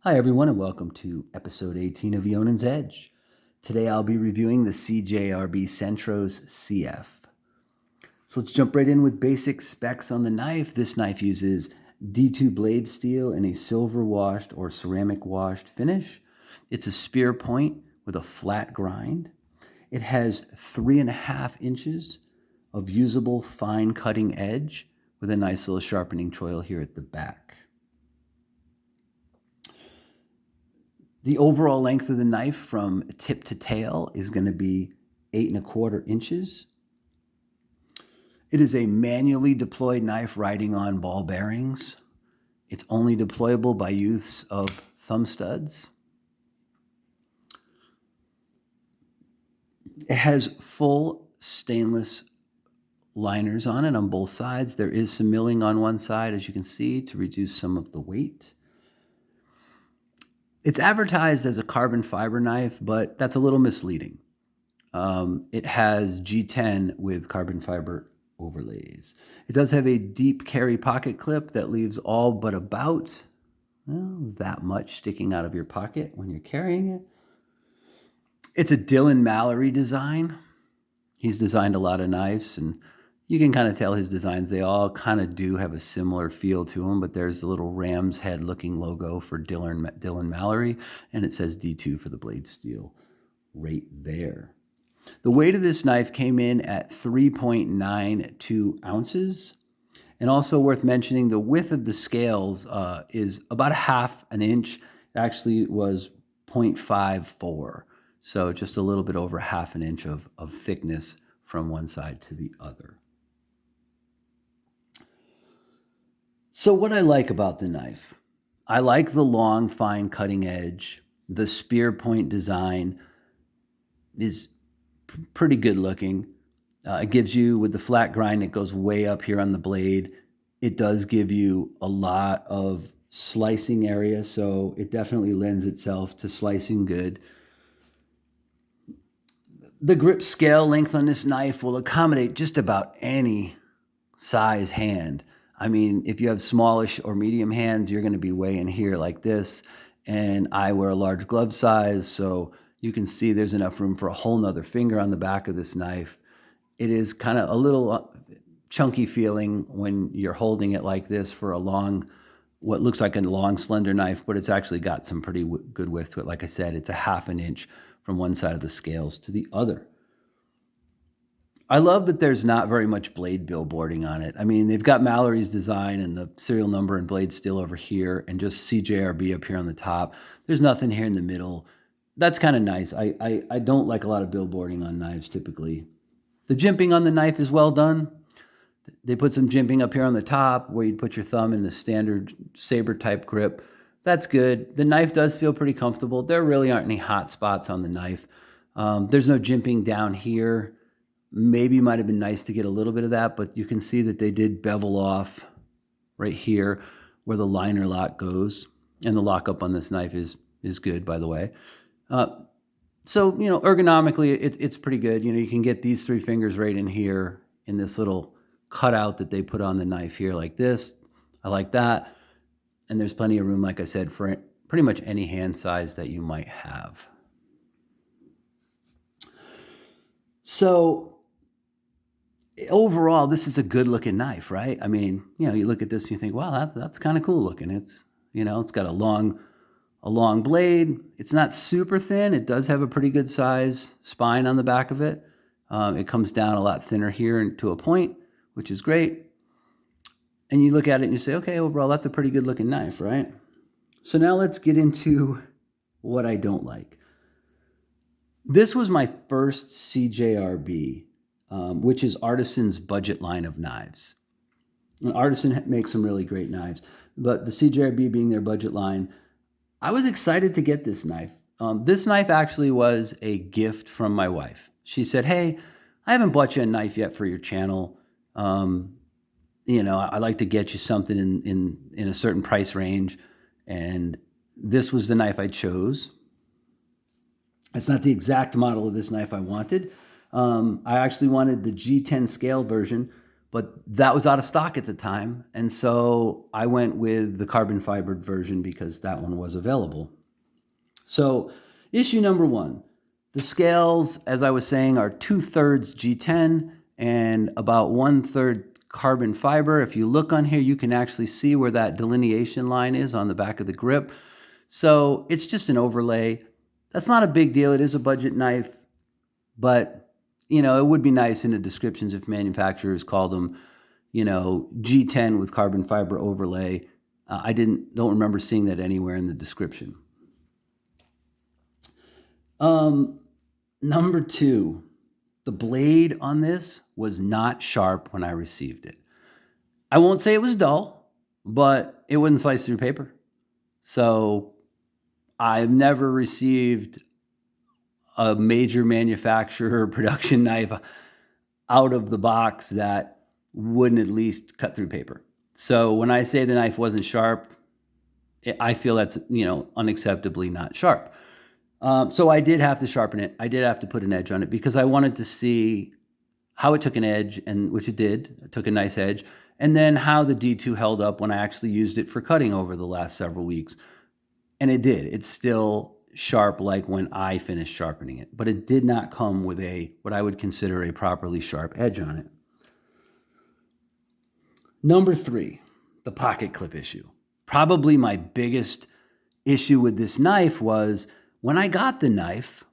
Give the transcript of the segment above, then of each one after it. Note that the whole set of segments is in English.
Hi everyone and welcome to episode 18 of Ionan's Edge. Today I'll be reviewing the CJRB Centros CF. So let's jump right in with basic specs on the knife. This knife uses D2 blade steel in a silver washed or ceramic washed finish. It's a spear point with a flat grind. It has 3.5 inches of usable fine cutting edge with a nice little sharpening choil here at the back. The overall length of the knife from tip to tail is going to be 8.25 inches. It is a manually deployed knife riding on ball bearings. It's only deployable by use of thumb studs. It has full stainless liners on it on both sides. There is some milling on one side, as you can see, to reduce some of the weight. It's advertised as a carbon fiber knife, but that's a little misleading. It has G10 with carbon fiber overlays. It does have a deep carry pocket clip that leaves all but about that much sticking out of your pocket when you're carrying it. It's a Dylan Mallory design. He's designed a lot of knives, and you can kind of tell his designs, they all kind of do have a similar feel to them, but there's the little ram's head looking logo for Dylan Mallory, and it says D2 for the blade steel right there. The weight of this knife came in at 3.92 ounces. And also worth mentioning, the width of the scales is about 1/2 inch. It actually was 0.54. So just a little bit over 1/2 inch of thickness from one side to the other. So what I like about the knife, I like the long, fine cutting edge. The spear point design is pretty good looking. It gives you, with the flat grind, it goes way up here on the blade. It does give you a lot of slicing area, so it definitely lends itself to slicing good. The grip scale length on this knife will accommodate just about any size hand. I mean, if you have smallish or medium hands, you're going to be way in here like this. And I wear a large glove size, so you can see there's enough room for a whole nother finger on the back of this knife. It is kind of a little chunky feeling when you're holding it like this for a long, what looks like a long, slender knife, but it's actually got some pretty good width to it. Like I said, it's 1/2 inch from one side of the scales to the other. I love that there's not very much blade billboarding on it. I mean, they've got Mallory's design and the serial number and blade steel over here and just CJRB up here on the top. There's nothing here in the middle. That's kind of nice. I don't like a lot of billboarding on knives typically. The jimping on the knife is well done. They put some jimping up here on the top where you'd put your thumb in the standard saber type grip. That's good. The knife does feel pretty comfortable. There really aren't any hot spots on the knife. There's no jimping down here. Maybe might have been nice to get a little bit of that, but you can see that they did bevel off right here where the liner lock goes. And the lockup on this knife is good, by the way. So, ergonomically, it's pretty good. You can get these 3 fingers right in here in this little cutout that they put on the knife here like this. I like that. And there's plenty of room, like I said, for pretty much any hand size that you might have. So overall, this is a good looking knife, right? I mean, you look at this and you think, wow, that's kind of cool looking. It's got a long blade. It's not super thin. It does have a pretty good size spine on the back of it. It comes down a lot thinner here to a point, which is great. And you look at it and you say, okay, overall, that's a pretty good looking knife, right? So now let's get into what I don't like. This was my first CJRB, which is Artisan's budget line of knives. And Artisan makes some really great knives, but the CJRB being their budget line, I was excited to get this knife. This knife actually was a gift from my wife. She said, hey, I haven't bought you a knife yet for your channel. I'd like to get you something in a certain price range. And this was the knife I chose. It's not the exact model of this knife I wanted. I actually wanted the G10 scale version, but that was out of stock at the time. And so I went with the carbon fibered version because that one was available. So issue number one, the scales, as I was saying, are 2/3 G10 and about 1/3 carbon fiber. If you look on here, you can actually see where that delineation line is on the back of the grip. So it's just an overlay. That's not a big deal. It is a budget knife, but it would be nice in the descriptions if manufacturers called them, G10 with carbon fiber overlay. I don't remember seeing that anywhere in the description. Number two, the blade on this was not sharp when I received it. I won't say it was dull, but it wouldn't slice through paper. So I've never received a major manufacturer production knife out of the box that wouldn't at least cut through paper. So when I say the knife wasn't sharp, I feel that's, unacceptably not sharp. So I did have to sharpen it. I did have to put an edge on it because I wanted to see how it took an edge, and which it did. It took a nice edge. And then how the D2 held up when I actually used it for cutting over the last several weeks. And it did. It's still sharp like when I finished sharpening it. But it did not come with what I would consider a properly sharp edge on it. Number three, the pocket clip issue. Probably my biggest issue with this knife was when I got the knife,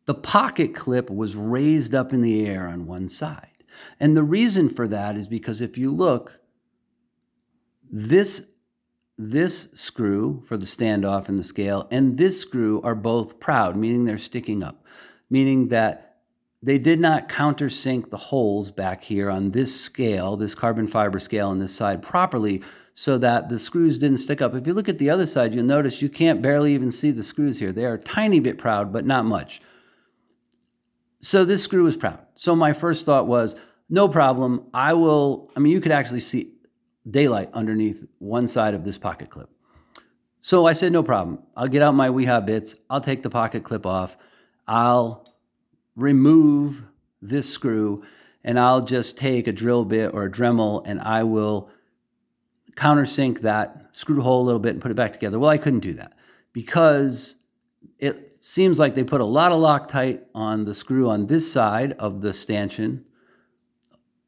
the pocket clip was raised up in the air on one side. And the reason for that is because if you look, this screw for the standoff and the scale and this screw are both proud, meaning they're sticking up, meaning that they did not countersink the holes back here on this scale, this carbon fiber scale on this side properly, so that the screws didn't stick up. If you look at the other side, you'll notice you can't barely even see the screws here. They are a tiny bit proud, but not much. So this screw is proud. So my first thought was, no problem. You could actually see daylight underneath one side of this pocket clip. So I said, no problem. I'll get out my Weehaw bits. I'll take the pocket clip off. I'll remove this screw and I'll just take a drill bit or a Dremel and I will countersink that screw hole a little bit and put it back together. Well, I couldn't do that because it seems like they put a lot of Loctite on the screw on this side of the stanchion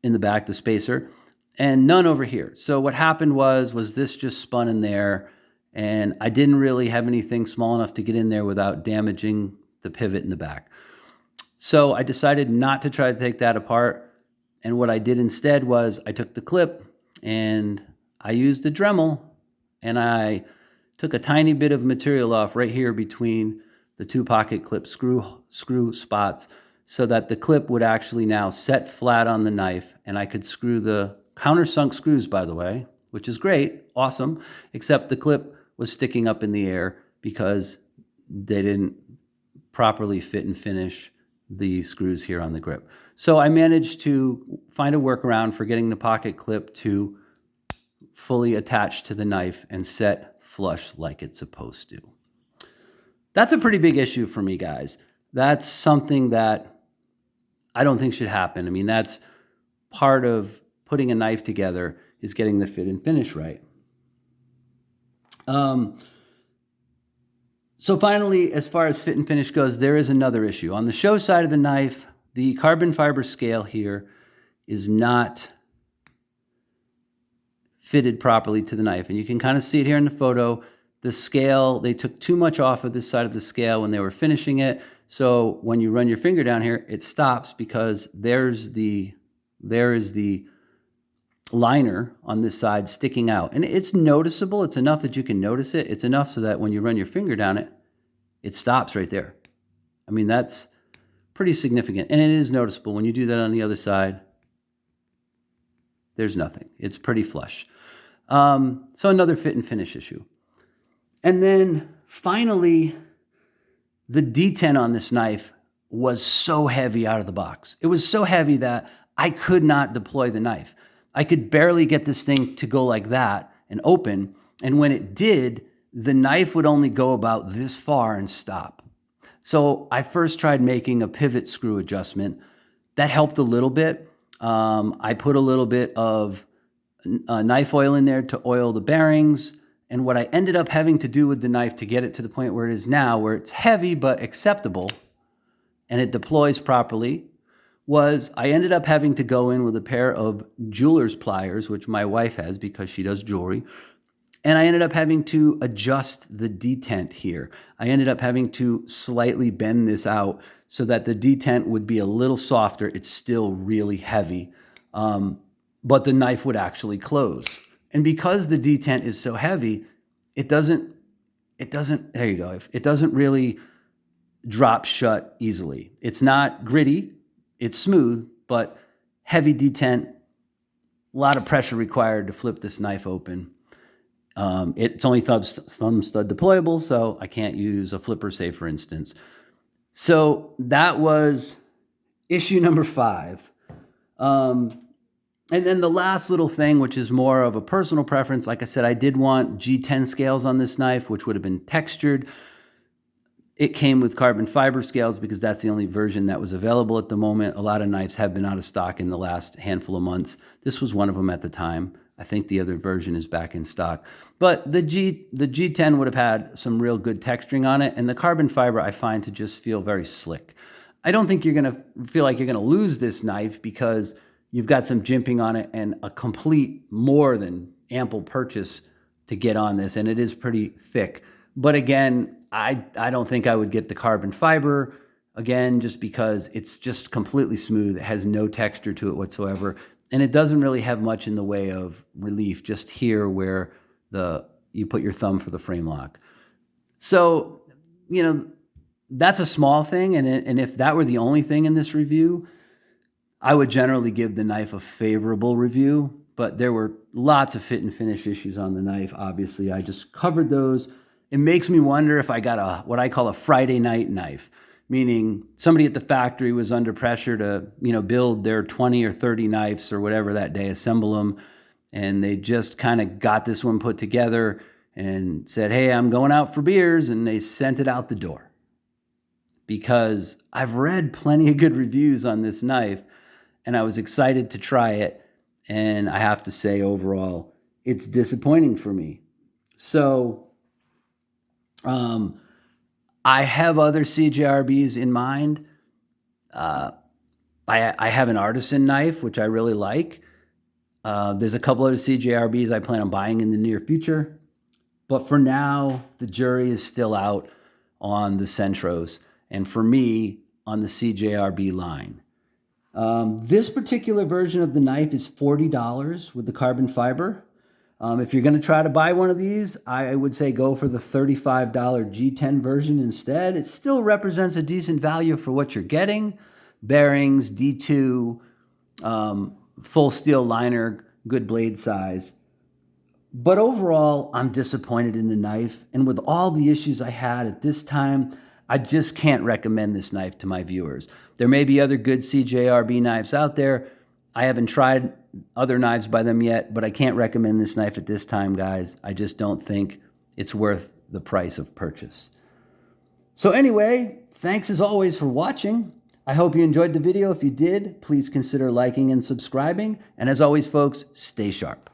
in the back, the spacer, and none over here. So what happened was this just spun in there and I didn't really have anything small enough to get in there without damaging the pivot in the back. So I decided not to try to take that apart. And what I did instead was I took the clip and I used a Dremel and I took a tiny bit of material off right here between the two pocket clip screw spots so that the clip would actually now set flat on the knife and I could screw the countersunk screws, by the way, which is great, awesome, except the clip was sticking up in the air because they didn't properly fit and finish the screws here on the grip. So I managed to find a workaround for getting the pocket clip to fully attach to the knife and set flush like it's supposed to. That's a pretty big issue for me, guys. That's something that I don't think should happen. I mean, that's part of putting a knife together is getting the fit and finish right. So finally, as far as fit and finish goes, there is another issue. On the show side of the knife, the carbon fiber scale here is not fitted properly to the knife. And you can kind of see it here in the photo. The scale, they took too much off of this side of the scale when they were finishing it. So when you run your finger down here, it stops because there is the liner on this side sticking out. And it's noticeable. It's enough that you can notice it. It's enough so that when you run your finger down it, it stops right there. I mean, that's pretty significant. And it is noticeable. When you do that on the other side, there's nothing. It's pretty flush. So another fit and finish issue. And then finally, the D10 on this knife was so heavy out of the box. It was so heavy that I could not deploy the knife. I could barely get this thing to go like that and open. And when it did, the knife would only go about this far and stop. So I first tried making a pivot screw adjustment. That helped a little bit, I put a little bit of knife oil in there to oil the bearings. And what I ended up having to do with the knife to get it to the point where it is now, where it's heavy but acceptable and it deploys properly, was I ended up having to go in with a pair of jeweler's pliers, which my wife has because she does jewelry. And I ended up having to adjust the detent here. I ended up having to slightly bend this out so that the detent would be a little softer. It's still really heavy, but the knife would actually close. And because the detent is so heavy, it doesn't, there you go. It doesn't really drop shut easily. It's not gritty, it's smooth, but heavy detent, a lot of pressure required to flip this knife open. It's only thumb stud deployable, so I can't use a flipper, say, for instance. So that was issue number 5. And then the last little thing, which is more of a personal preference, like I said, I did want G10 scales on this knife, which would have been textured. It came with carbon fiber scales because that's the only version that was available at the moment. A lot of knives have been out of stock in the last handful of months. This was one of them at the time. I think the other version is back in stock. But the G10 would have had some real good texturing on it, and the carbon fiber I find to just feel very slick. I don't think you're going to feel like you're going to lose this knife because you've got some jimping on it and a complete, more than ample purchase to get on this, and it is pretty thick. But again, I don't think I would get the carbon fiber, again, just because it's just completely smooth. It has no texture to it whatsoever. And it doesn't really have much in the way of relief, just here where you put your thumb for the frame lock. So, that's a small thing. And if that were the only thing in this review, I would generally give the knife a favorable review. But there were lots of fit and finish issues on the knife. Obviously, I just covered those. It makes me wonder if I got what I call a Friday night knife, meaning somebody at the factory was under pressure to, build their 20 or 30 knives or whatever that day, assemble them, and they just kind of got this one put together and said, hey, I'm going out for beers, and they sent it out the door. Because I've read plenty of good reviews on this knife, and I was excited to try it, and I have to say, overall, it's disappointing for me. So I have other CJRBs in mind. I have an artisan knife, which I really like. There's a couple other CJRBs I plan on buying in the near future. But for now, the jury is still out on the Centros, and for me, on the CJRB line. This particular version of the knife is $40 with the carbon fiber. If you're going to try to buy one of these, I would say go for the $35 G10 version instead. It still represents a decent value for what you're getting. Bearings, D2, full steel liner, good blade size. But overall, I'm disappointed in the knife. And with all the issues I had at this time, I just can't recommend this knife to my viewers. There may be other good CJRB knives out there. I haven't tried other knives by them yet, but I can't recommend this knife at this time, guys. I just don't think it's worth the price of purchase. So anyway, thanks as always for watching. I hope you enjoyed the video. If you did, please consider liking and subscribing. And as always, folks, stay sharp.